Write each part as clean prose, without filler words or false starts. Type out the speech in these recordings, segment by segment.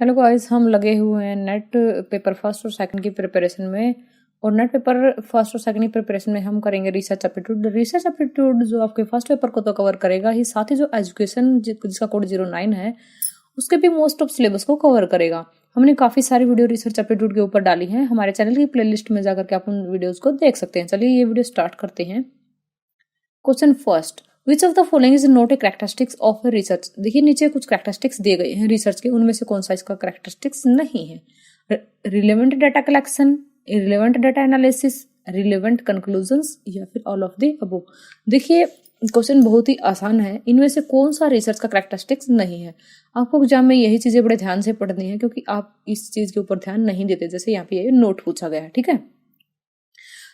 Hello guys, हम लगे हुए हैं नेट पेपर फर्स्ट और सेकंड की प्रिपरेशन में। और नेट पेपर फर्स्ट और सेकंड की प्रिपरेशन में हम करेंगे रिसर्च एप्टीट्यूड जो आपके फर्स्ट पेपर को तो कवर करेगा ही, साथ ही जो एजुकेशन जिसका कोड 09 है उसके भी मोस्ट ऑफ सिलेबस को कवर करेगा। हमने काफी सारी वीडियो रिसर्च एप्टीट्यूड के ऊपर डाली है, हमारे चैनल की प्लेलिस्ट में जाकर के आप उन वीडियोज को देख सकते हैं। चलिए ये वीडियो स्टार्ट करते हैं। Question first, which of the following is not a characteristics of research. देखिए नीचे कुछ कैरेक्टरिस्टिक्स दिए गए हैं रिसर्च के, उनमें से कौन सा इसका कैरेक्टरिस्टिक्स नहीं है। Relevant data collection, irrelevant data analysis, relevant conclusions या फिर ऑल ऑफ द अबव। देखिए क्वेश्चन बहुत ही आसान है, इनमें से कौन सा रिसर्च का कैरेक्टरिस्टिक्स नहीं है। आपको एग्जाम में यही चीजें बड़े ध्यान से पढ़नी है क्योंकि आप इस चीज के ऊपर ध्यान नहीं देते। जैसे यहाँ पे ये नोट पूछा गया है, ठीक है,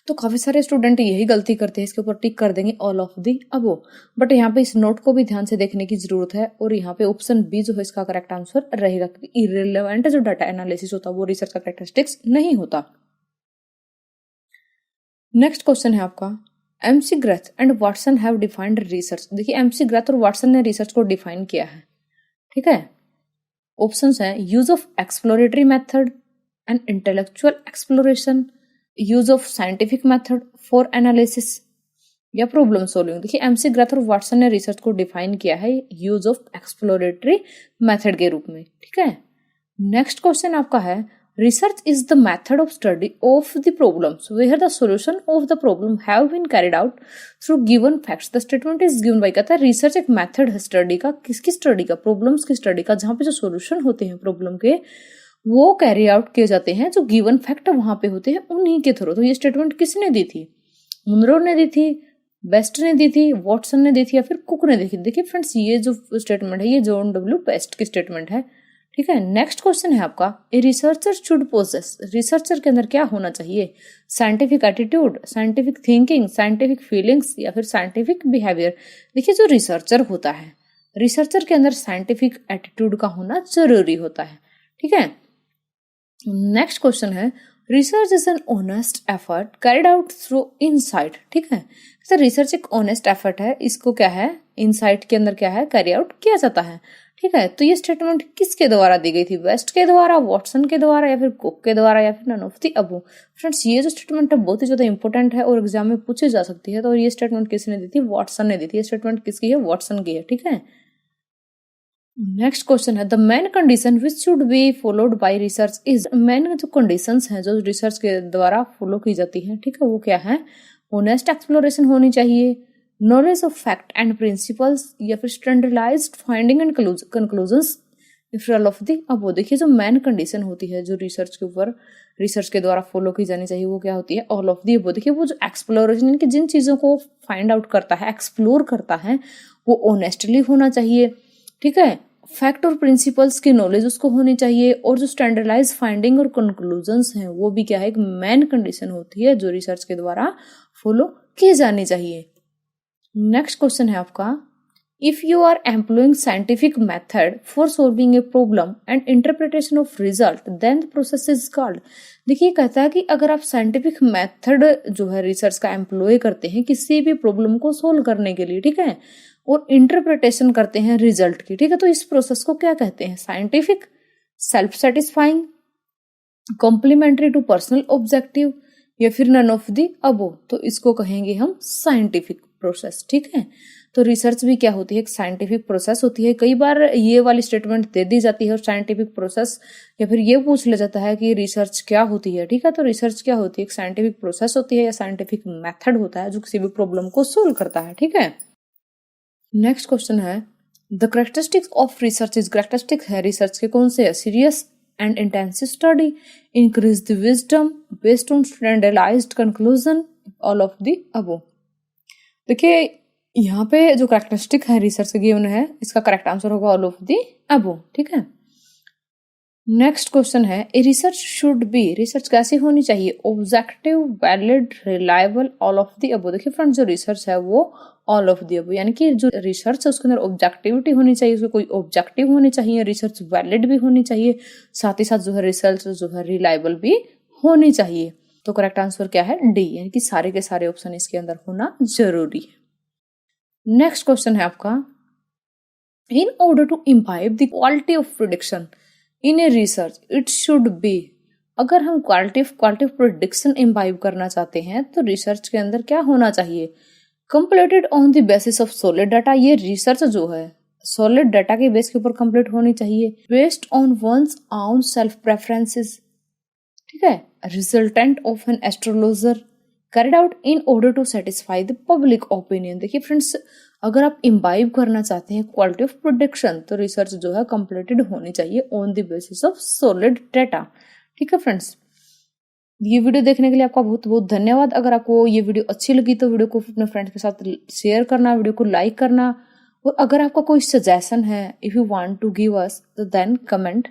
तो काफी सारे स्टूडेंट यही गलती करते हैं, इसके ऊपर टिक कर देंगे all of the above. But यहाँ पे इस नोट को भी ध्यान से देखने की जरूरत है और यहाँ पे ऑप्शन बी जो है इसका करेक्ट आंसर रहेगा क्योंकि इररिलेवेंट जो डाटा एनालिसिस होता है वो रिसर्च का कैरेक्टरिस्टिक्स नहीं होता। नेक्स्ट क्वेश्चन है आपका, MC ग्रेथ and Watson have defined research. देखिए एमसी ग्रेथ और वाटसन ने रिसर्च को डिफाइन किया है, ठीक है। ऑप्शंस हैं use of exploratory method and intellectual exploration, use of scientific method for analysis या प्रॉब्लम सॉल्विंग। देखिए एमसी ग्रेथ और वाटसन ने रिसर्च को डिफाइन किया है यूज ऑफ एक्सप्लोरेटरी मेथड के रूप में, ठीक है। नेक्स्ट क्वेश्चन आपका है, research is the method of study of the problems where the solution of the problem have been carried out through given facts. The statement is given by. कहता है research एक मेथड है study का, किसकी study का, problems की study का, जहां पे जो सॉल्यूशन होते हैं प्रॉब्लम के वो कैरी आउट किए जाते हैं, जो गिवन फैक्ट वहां पे होते हैं उन्हीं के थ्रू। तो ये स्टेटमेंट किसने दी थी? मुनरो ने दी थी, बेस्ट ने दी थी, वॉटसन ने दी थी या फिर कुक ने दी थी। देखिए फ्रेंड्स ये जो स्टेटमेंट है ये जॉन डब्ल्यू बेस्ट की स्टेटमेंट है, ठीक है। नेक्स्ट क्वेश्चन है आपका, a researcher should possess. Researcher के अंदर क्या होना चाहिए? Scientific attitude, scientific thinking, scientific feelings या फिर साइंटिफिक बिहेवियर। देखिए जो रिसर्चर होता है, रिसर्चर के अंदर साइंटिफिक एटीट्यूड का होना जरूरी होता है, ठीक है। नेक्स्ट क्वेश्चन है, research is an honest effort carried out through insight, ठीक है। तो रिसर्च एक ऑनेस्ट एफर्ट है, इसको क्या है, इनसाइट के अंदर क्या है, कैरी आउट किया जाता है, ठीक है। तो ये स्टेटमेंट किसके द्वारा दी गई थी? वेस्ट के द्वारा, वॉटसन के द्वारा या फिर कुक के द्वारा या फिर none of the above. Friends ये जो स्टेटमेंट है बहुत ही ज्यादा इंपॉर्टेंट है और एग्जाम में पूछी जा सकती है। तो ये स्टेटमेंट किसने दी थी? वॉटसन ने दी थी। ये स्टेटमेंट किसकी है? वॉटसन की है, ठीक है। नेक्स्ट क्वेश्चन है, the main condition which should be followed by research is. Main जो कंडीशंस हैं जो रिसर्च के द्वारा फॉलो की जाती हैं, ठीक है, वो क्या है? ऑनेस्ट एक्सप्लोरेशन होनी चाहिए, knowledge of fact and principles या फिर standardised finding and conclusions all of the above. देखिए जो मेन कंडीशन होती है जो रिसर्च के ऊपर रिसर्च के द्वारा फॉलो की जानी चाहिए वो क्या होती है? All of the above. देखिए वो जो एक्सप्लोरेशन इनकी जिन चीजों को फाइंड आउट करता है, एक्सप्लोर करता है, वो ऑनेस्टली होना चाहिए, ठीक है। फैक्ट और प्रिंसिपल्स की नॉलेज उसको होनी चाहिए और जो स्टैंडर्डाइज फाइंडिंग और कंक्लूजन्स हैं वो भी क्या है, एक मेन कंडीशन होती है जो रिसर्च के द्वारा फॉलो की जानी चाहिए। नेक्स्ट क्वेश्चन है आपका, if you are employing scientific method for solving a problem and interpretation of result then the process is called. देखिए कहता है कि अगर आप साइंटिफिक मेथड जो है रिसर्च का एम्प्लॉय करते हैं किसी भी प्रॉब्लम को सोल्व करने के लिए, ठीक है, और इंटरप्रिटेशन करते हैं रिजल्ट की, ठीक है, तो इस प्रोसेस को क्या कहते हैं? Scientific, self satisfying, complementary to personal objective या फिर नन ऑफ द अबव। तो इसको कहेंगे हम साइंटिफिक प्रोसेस, ठीक है। तो रिसर्च भी क्या होती है? एक साइंटिफिक प्रोसेस होती है। कई बार ये वाली स्टेटमेंट दे दी जाती है और साइंटिफिक प्रोसेस या फिर ये पूछ लिया जाता है कि रिसर्च क्या होती है, ठीक है। तो रिसर्च क्या होती है? एक साइंटिफिक प्रोसेस होती है या साइंटिफिक मेथड होता है जो किसी भी प्रॉब्लम को सोल्व करता है, ठीक है। नेक्स्ट क्वेश्चन है, the characteristics of research is. Characteristics है रिसर्च के कौन से? Serious and intensive study, increase the wisdom based on standardised conclusion, all of the above. देखिए यहाँ पे जो कैरेक्टरिस्टिक है रिसर्च गिवन है इसका करेक्ट आंसर होगा ऑल ऑफ द अबव, ठीक है। नेक्स्ट क्वेश्चन है, a research should be. Research कैसी होनी चाहिए? Objective, valid, reliable, all of the above. देखिए फ्रेंड्स जो रिसर्च है वो ऑल ऑफ द अबव, यानी कि जो रिसर्च है उसके अंदर ऑब्जेक्टिविटी होनी चाहिए, उसको कोई ऑब्जेक्टिव होनी चाहिए, रिसर्च वैलिड भी होनी चाहिए, साथ ही साथ जो है रिसर्च जो है रिलायबल भी होनी चाहिए। तो करेक्ट आंसर क्या है? डी, यानी कि सारे के सारे ऑप्शन इसके अंदर होना जरूरी है। नेक्स्ट क्वेश्चन है आपका, in order to imbibe the quality of production in a research it should be, अगर हम क्वालिटिव प्रेडिक्शन इम्बाइब करना चाहते हैं तो रिसर्च के अंदर क्या होना चाहिए, completed on the basis of solid data. ये रिसर्च जो है सॉलिड डाटा के बेस के ऊपर कंप्लीट होनी चाहिए, based on one's own self preferences, ठीक है, resultant of an astrologer carried out in order to satisfy the public opinion. देखिए फ्रेंड्स, अगर आप इम्बाइब करना चाहते हैं क्वालिटी ऑफ प्रोडक्शन तो रिसर्च जो है कंप्लीटेड होनी चाहिए on the basis of solid data. ठीक है फ्रेंड्स, ये वीडियो देखने के लिए आपका बहुत बहुत धन्यवाद। अगर आपको ये वीडियो अच्छी लगी तो वीडियो को अपने फ्रेंड्स के साथ शेयर करना, वीडियो को लाइक करना, और अगर आपका कोई सजेशन है, if you want to give us, तो देन कमेंट